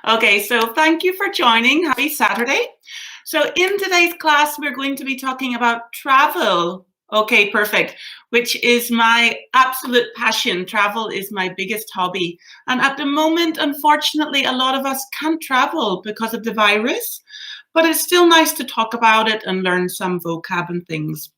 Okay, so thank you for joining. Happy Saturday. So in today's class, we're going to be talking about travel. Okay, perfect, which is my absolute passion. Travel is my biggest hobby. And at the moment, unfortunately, a lot of us can't travel because of the virus, but it's still nice to talk about it and learn some vocab and things.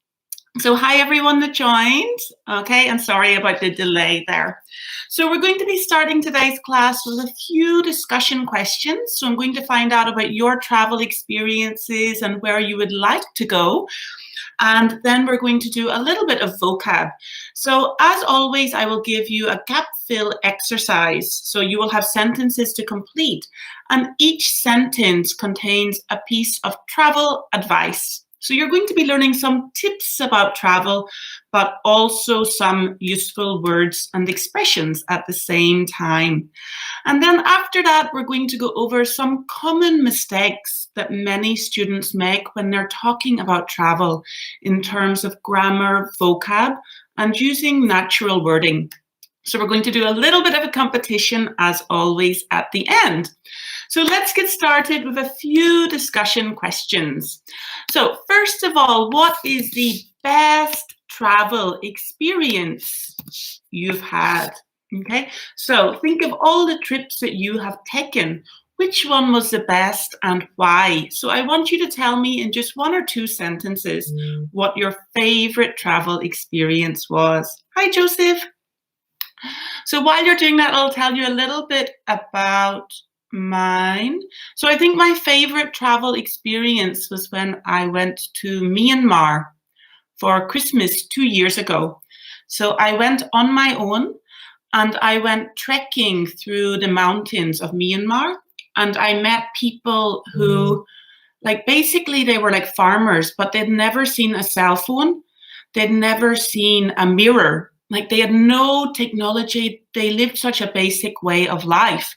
So hi everyone that joined, okay, and sorry about the delay there. So we're going to be starting today's class with a few discussion questions. So I'm going to find out about your travel experiences and where you would like to go. And then we're going to do a little bit of vocab. So as always, I will give you a gap fill exercise. So you will have sentences to complete. And each sentence contains a piece of travel advice. So you're going to be learning some tips about travel, but also some useful words and expressions at the same time. And then after that, we're going to go over some common mistakes that many students make when they're talking about travel in terms of grammar, vocab, and using natural wording. So we're going to do a little bit of a competition, as always, at the end. So let's get started with a few discussion questions. So first of all, what is the best travel experience you've had? Okay, so think of all the trips that you have taken. Which one was the best and why? So I want you to tell me in just one or two sentences what your favorite travel experience was. Hi, Joseph. So while you're doing that, I'll tell you a little bit about mine. So I think my favorite travel experience was when I went to Myanmar for Christmas 2 years ago. So I went on my own and I went trekking through the mountains of Myanmar, and I met people who, basically they were like farmers, but they'd never seen a cell phone. They'd never seen a mirror. They had no technology. They lived such a basic way of life.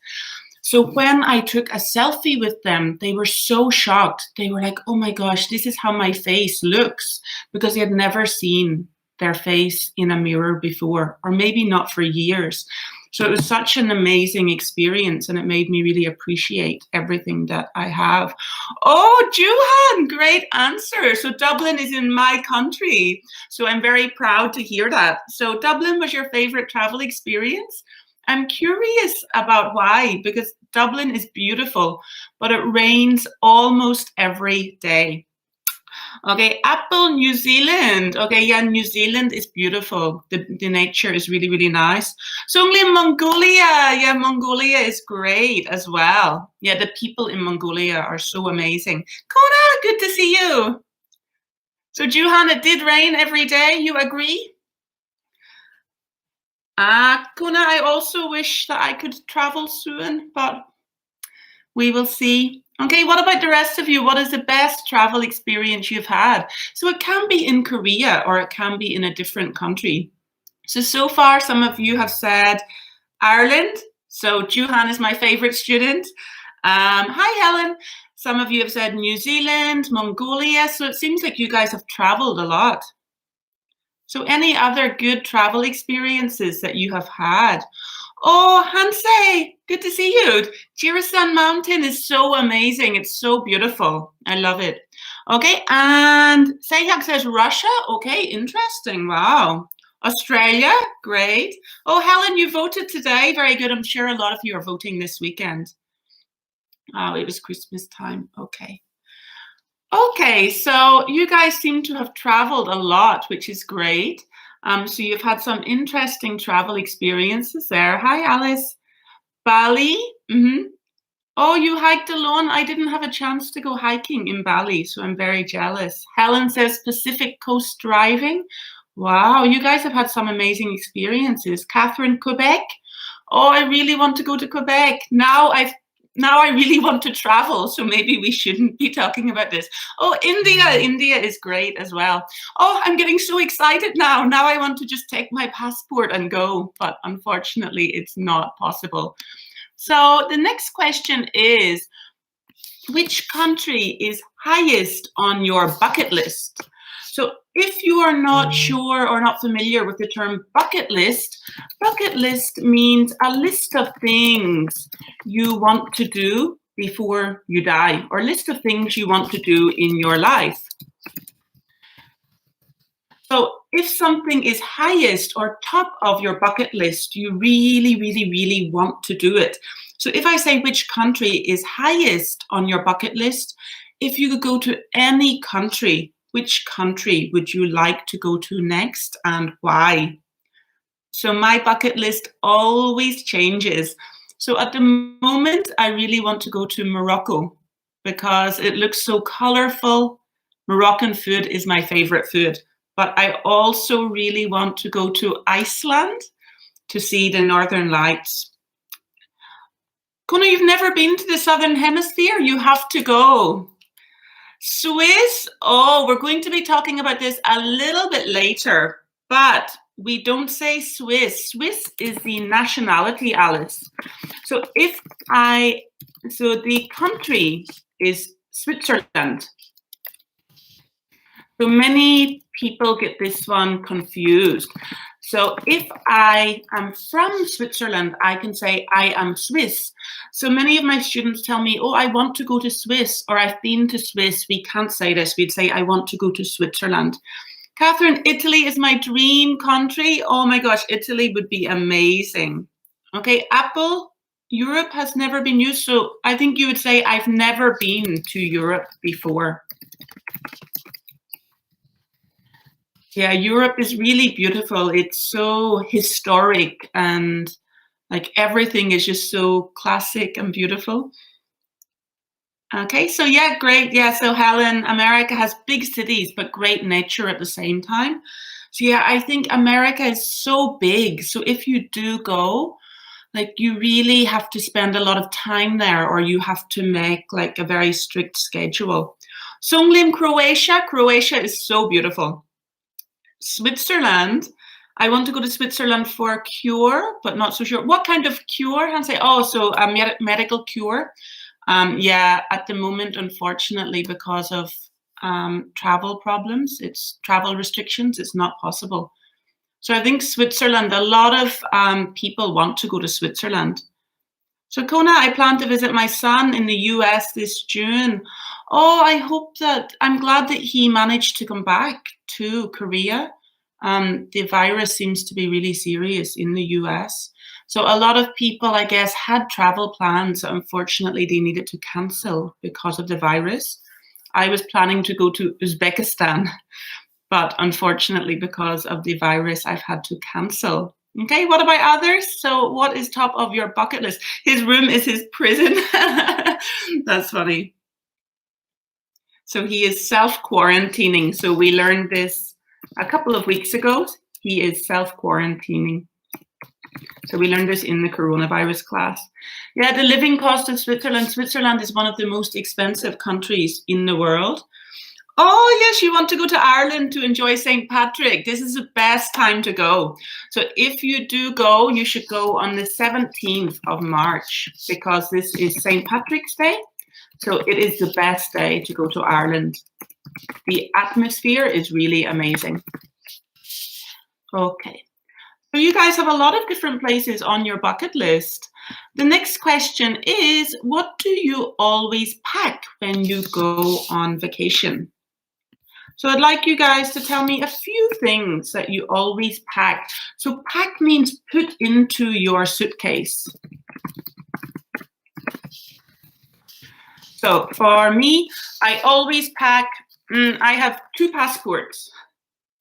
So when I took a selfie with them, they were so shocked. They were like, oh my gosh, this is how my face looks, because they had never seen their face in a mirror before, or maybe not for years. So it was such an amazing experience, and it made me really appreciate everything that I have. Oh, Juhan, great answer. So Dublin is in my country. So I'm very proud to hear that. So Dublin was your favorite travel experience? I'm curious about why, because Dublin is beautiful, but it rains almost every day. Okay, Apple, New Zealand. Okay, yeah, New Zealand is beautiful. The nature is really, really nice. So only Mongolia. Yeah, Mongolia is great as well. Yeah, the people in Mongolia are so amazing. Kona, good to see you. So Juhan, it did rain every day. You agree? Kona, I also wish that I could travel soon, but we will see. Okay, what about the rest of you? What is the best travel experience you've had? So it can be in Korea or it can be in a different country. So far, some of you have said Ireland. So Juhan is my favorite student. Hi, Helen. Some of you have said New Zealand, Mongolia. So it seems like you guys have traveled a lot. So any other good travel experiences that you have had? Oh, Hanse, good to see you. Jirisan Mountain is so amazing. It's so beautiful. I love it. Okay, and Sehyak says Russia. Okay, interesting. Wow. Australia, great. Oh, Helen, you voted today. Very good. I'm sure a lot of you are voting this weekend. Oh, it was Christmas time. Okay. Okay, so you guys seem to have traveled a lot, which is great. So you've had some interesting travel experiences there. Hi, Alice. Bali. Oh, you hiked alone? I didn't have a chance to go hiking in Bali, so I'm very jealous. Helen says Pacific Coast driving. Wow, you guys have had some amazing experiences. Catherine, Quebec. Oh, I really want to go to Quebec. Now I really want to travel, so maybe we shouldn't be talking about this. Oh, India. India is great as well. Oh, I'm getting so excited now. Now I want to just take my passport and go, but unfortunately it's not possible. So the next question is, which country is highest on your bucket list? So if you are not sure or not familiar with the term bucket list means a list of things you want to do before you die, or list of things you want to do in your life. So if something is highest or top of your bucket list, you really, really, really want to do it. So if I say which country is highest on your bucket list, if you could go to any country, which country would you like to go to next and why? So my bucket list always changes. So at the moment, I really want to go to Morocco because it looks so colorful. Moroccan food is my favorite food. But I also really want to go to Iceland to see the Northern Lights. Kona, you've never been to the Southern Hemisphere? You have to go. Swiss, oh, we're going to be talking about this a little bit later, but we don't say Swiss. Swiss is the nationality, Alice. So the country is Switzerland. So many people get this one confused. So if I am from Switzerland, I can say I am Swiss. So many of my students tell me, oh, I want to go to Swiss, or I've been to Swiss. We can't say this. We'd say, I want to go to Switzerland. Catherine, Italy is my dream country. Oh my gosh, Italy would be amazing. Okay, Apple, Europe has never been used. So I think you would say, I've never been to Europe before. Yeah, Europe is really beautiful. It's so historic and like everything is just so classic and beautiful. Okay, so yeah, great. Yeah, so Helen, America has big cities, but great nature at the same time. So yeah, I think America is so big. So if you do go, like you really have to spend a lot of time there, or you have to make like a very strict schedule. Songlim, Croatia. Croatia is so beautiful. Switzerland, I want to go to Switzerland for a cure, but not so sure. What kind of cure? And say, oh, so a medical cure. Yeah, at the moment, unfortunately, because of travel problems, it's travel restrictions, it's not possible. So I think Switzerland, a lot of people want to go to Switzerland. So Kona, I plan to visit my son in the US this June. Oh, I'm glad that he managed to come back to Korea. The virus seems to be really serious in the US. So a lot of people, I guess, had travel plans. Unfortunately, they needed to cancel because of the virus. I was planning to go to Uzbekistan, but unfortunately, because of the virus, I've had to cancel. Okay, what about others? So what is top of your bucket list? His room is his prison. That's funny. So he is self-quarantining. So we learned this a couple of weeks ago. He is self-quarantining. So we learned this in the coronavirus class. Yeah, the living cost of Switzerland. Switzerland is one of the most expensive countries in the world. Oh, yes, you want to go to Ireland to enjoy St. Patrick. This is the best time to go. So if you do go, you should go on the 17th of March because this is St. Patrick's Day. So it is the best day to go to Ireland. The atmosphere is really amazing. Okay. So you guys have a lot of different places on your bucket list. The next question is, what do you always pack when you go on vacation? So I'd like you guys to tell me a few things that you always pack. So pack means put into your suitcase. So for me, I always pack, I have 2 passports.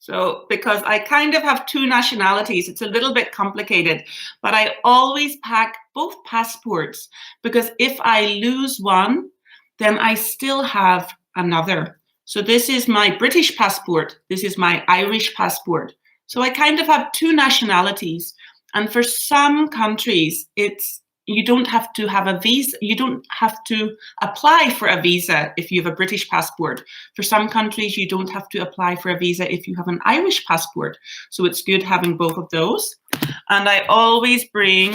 So because I kind of have 2 nationalities, it's a little bit complicated, but I always pack both passports because if I lose one, then I still have another. So this is my British passport. This is my Irish passport. So I kind of have 2 nationalities. And for some countries, you don't have to have a visa. You don't have to apply for a visa if you have a British passport. For some countries, you don't have to apply for a visa if you have an Irish passport. So it's good having both of those. And I always bring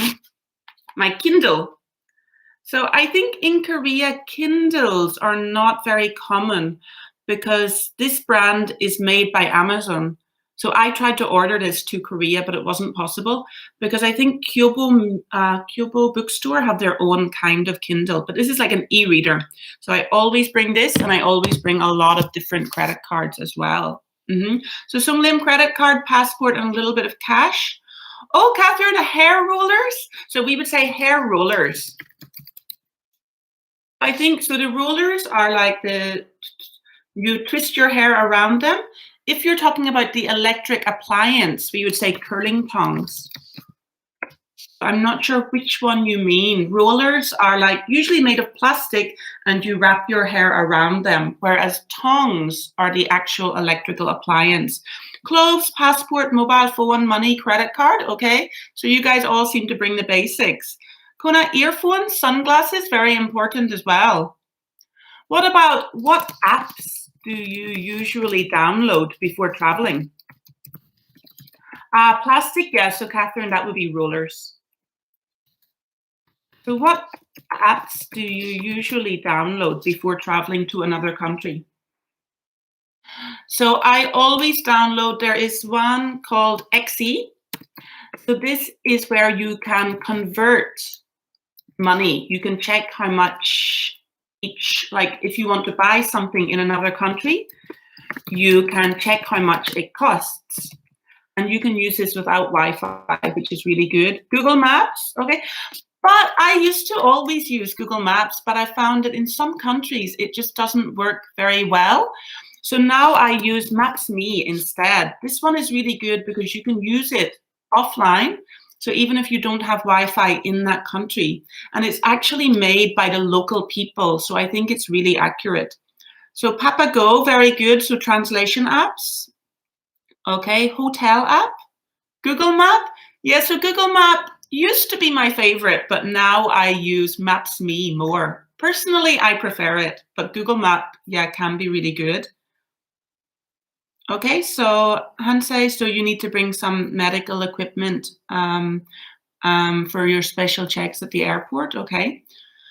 my Kindle. So I think in Korea, Kindles are not very common. because this brand is made by Amazon. So I tried to order this to Korea, but it wasn't possible because I think Kyobo Bookstore have their own kind of Kindle, but this is like an e-reader. So I always bring this, and I always bring a lot of different credit cards as well. So Sung Lim, credit card, passport, and a little bit of cash. Oh, Catherine, hair rollers. So we would say hair rollers. I think so. The rollers are like you twist your hair around them. If you're talking about the electric appliance, we would say curling tongs. I'm not sure which one you mean. Rollers are like usually made of plastic and you wrap your hair around them, whereas tongs are the actual electrical appliance. Clothes, passport, mobile phone, money, credit card. Okay, so you guys all seem to bring the basics. Kona, earphones, sunglasses, very important as well. What about what apps do you usually download before traveling? Plastic, yes. So Catherine, that would be rollers. So what apps do you usually download before traveling to another country? So I always download, there is one called XE. So this is where you can convert money. You can check how much each, like if you want to buy something in another country, you can check how much it costs. And you can use this without Wi-Fi, which is really good. Google Maps, okay. But I used to always use Google Maps, but I found that in some countries, it just doesn't work very well. So now I use Maps.me instead. This one is really good because you can use it offline. So even if you don't have Wi-Fi in that country, and it's actually made by the local people. So I think it's really accurate. So Papago, very good. So translation apps. Okay, hotel app. Google Map. Yeah, so Google Map used to be my favorite, but now I use Maps.me more. Personally, I prefer it, but Google Map, yeah, can be really good. Okay, so Hansei, so you need to bring some medical equipment for your special checks at the airport. Okay,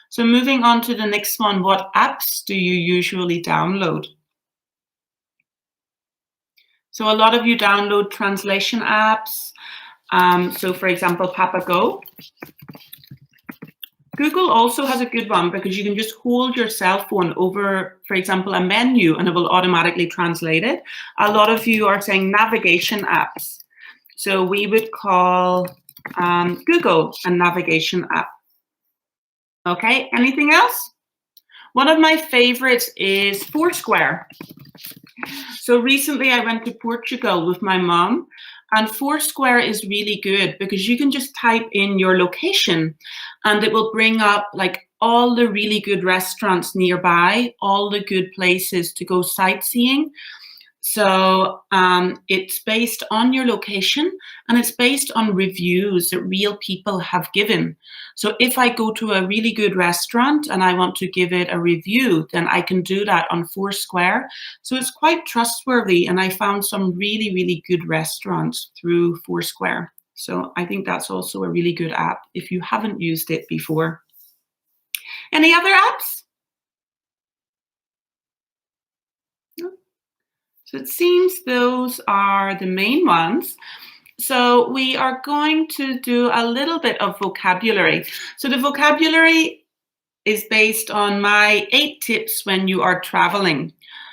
so moving on to the next one, what apps do you usually download? So a lot of you download translation apps. So for example, Papago. Google also has a good one because you can just hold your cell phone over, for example, a menu and it will automatically translate it. A lot of you are saying navigation apps. So we would call Google a navigation app. Okay, anything else? One of my favorites is Foursquare. So recently I went to Portugal with my mom, and Foursquare is really good because you can just type in your location and it will bring up like all the really good restaurants nearby, all the good places to go sightseeing. So it's based on your location and it's based on reviews that real people have given. So if I go to a really good restaurant and I want to give it a review, then I can do that on Foursquare. So it's quite trustworthy, and I found some really, really good restaurants through Foursquare. So I think that's also a really good app if you haven't used it before. Any other apps? No? So it seems those are the main ones. So we are going to do a little bit of vocabulary. So the vocabulary is based on my 8 tips when you are traveling.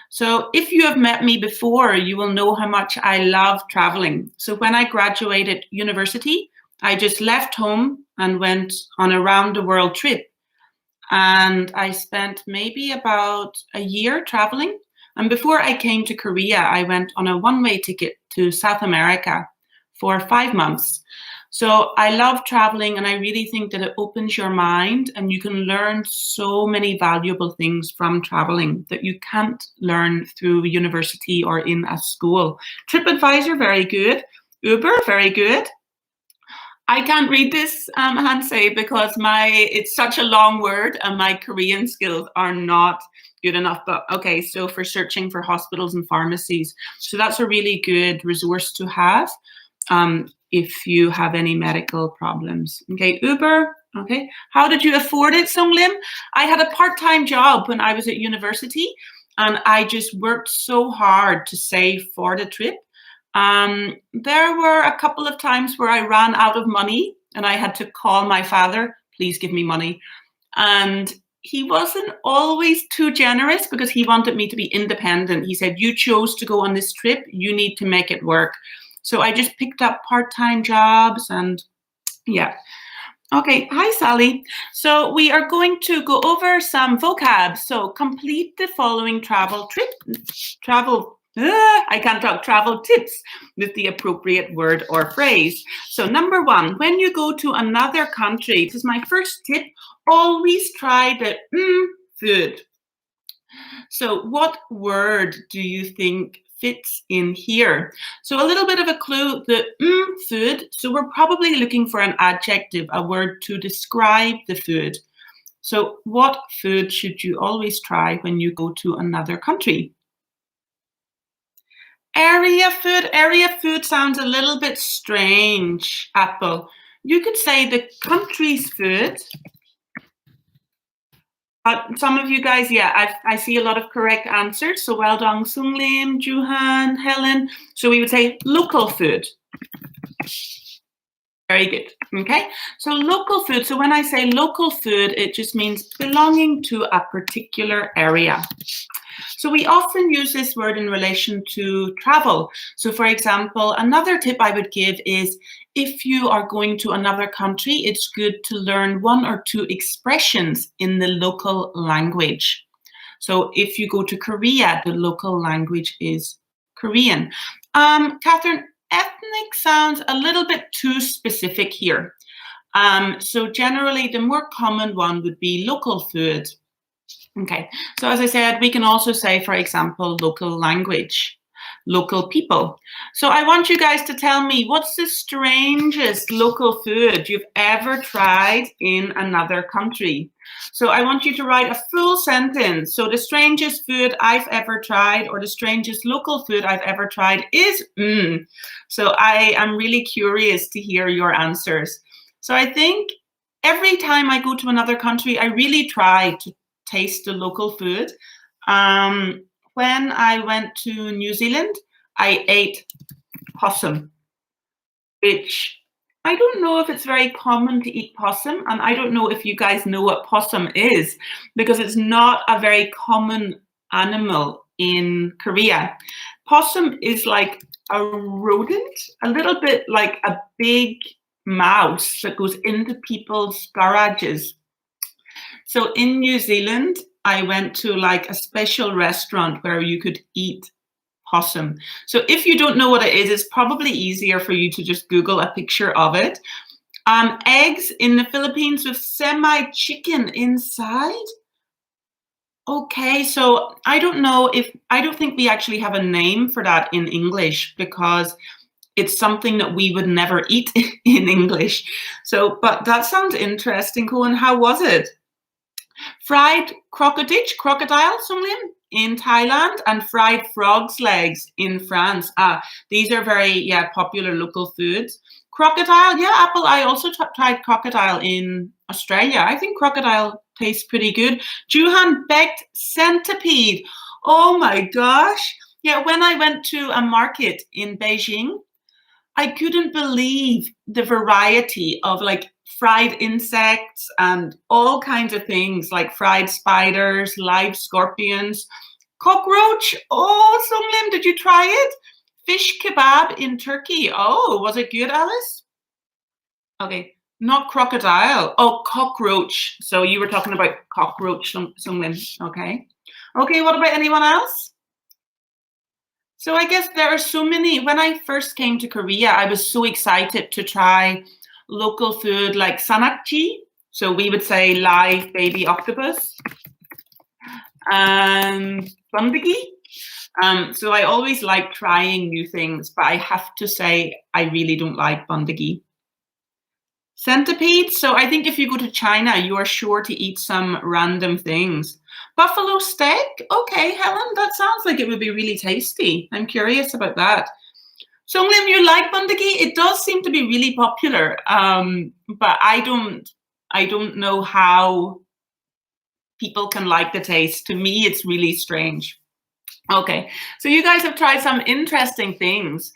So if you have met me before, you will know how much I love traveling. So when I graduated university, I just left home and went on a round the world trip. And I spent maybe about a year traveling. And before I came to Korea, I went on a one-way ticket to South America for 5 months. So I love traveling, and I really think that it opens your mind and you can learn so many valuable things from traveling that you can't learn through university or in a school. TripAdvisor, very good. Uber, very good. I can't read this, Hansei, because it's such a long word and my Korean skills are not good enough. But okay, so for searching for hospitals and pharmacies. So that's a really good resource to have if you have any medical problems. Okay, Uber, okay. How did you afford it, Sung Lim? I had a part-time job when I was at university, and I just worked so hard to save for the trip. There were a couple of times where I ran out of money and I had to call my father, please give me money. And he wasn't always too generous because he wanted me to be independent. He said, you chose to go on this trip, you need to make it work. So I just picked up part-time jobs and yeah. Okay, hi Sally. So we are going to go over some vocab. So complete the following travel tips with the appropriate word or phrase. So number 1, when you go to another country, this is my first tip, always try the food. So what word do you think fits in here? So a little bit of a clue, the food. So we're probably looking for an adjective, a word to describe the food. So what food should you always try when you go to another country? Area food. Area food sounds a little bit strange, Apple. You could say the country's food. Some of you guys, yeah, I see a lot of correct answers. So well done, Sung Lim, Juhan, Helen. So we would say local food. Very good. Okay, so local food. So when I say local food, it just means belonging to a particular area. So we often use this word in relation to travel. So for example, another tip I would give is if you are going to another country, it's good to learn 1 or 2 expressions in the local language. So if you go to Korea, the local language is Korean. Catherine, ethnic sounds a little bit too specific here. So generally, the more common one would be local food. Okay, so as I said, we can also say, for example, local language, local people. So I want you guys to tell me, what's the strangest local food you've ever tried in another country? So I want you to write a full sentence. So the strangest food I've ever tried, or the strangest local food I've ever tried is So I am really curious to hear your answers. So I think every time I go to another country, I really try to taste the local food. When I went to New Zealand, I ate possum, which I don't know if it's very common to eat possum, and I don't know if you guys know what possum is, because it's not a very common animal in Korea. Possum is like a rodent, a little bit like a big mouse that goes into people's garages. So in New Zealand, I went to like a special restaurant where you could eat possum. So if you don't know what it is, it's probably easier for you to just Google a picture of it. Eggs in the Philippines with semi-chicken inside. Okay, so I don't think we actually have a name for that in English because it's something that we would never eat in English. So, but that sounds interesting, Cohen. How was it? Fried crocodile, Sung Lim, in Thailand, and fried frog's legs in France. These are very popular local foods. Crocodile, yeah, Apple. I also tried crocodile in Australia. I think crocodile tastes pretty good. Juhan, baked centipede. Oh my gosh. Yeah, when I went to a market in Beijing, I couldn't believe the variety of like fried insects and all kinds of things like fried spiders, live scorpions, cockroach. Oh, Sung Lim, did you try it? Fish kebab in Turkey. Oh, was it good, Alice? Okay, not crocodile. Oh, cockroach. So you were talking about cockroach, Sung Lim. Okay. Okay, what about anyone else? So I guess there are so many. When I first came to Korea, I was so excited to try local food like sanakji. So we would say live baby octopus. And bandagi. So I always like trying new things, but I have to say I really don't like bandagi. Centipede. So I think if you go to China, you are sure to eat some random things. Buffalo steak. Okay, Helen, that sounds like it would be really tasty. I'm curious about that. Sung Lim, you like bandagi? It does seem to be really popular, but I don't know how people can like the taste. To me, it's really strange. Okay, so you guys have tried some interesting things.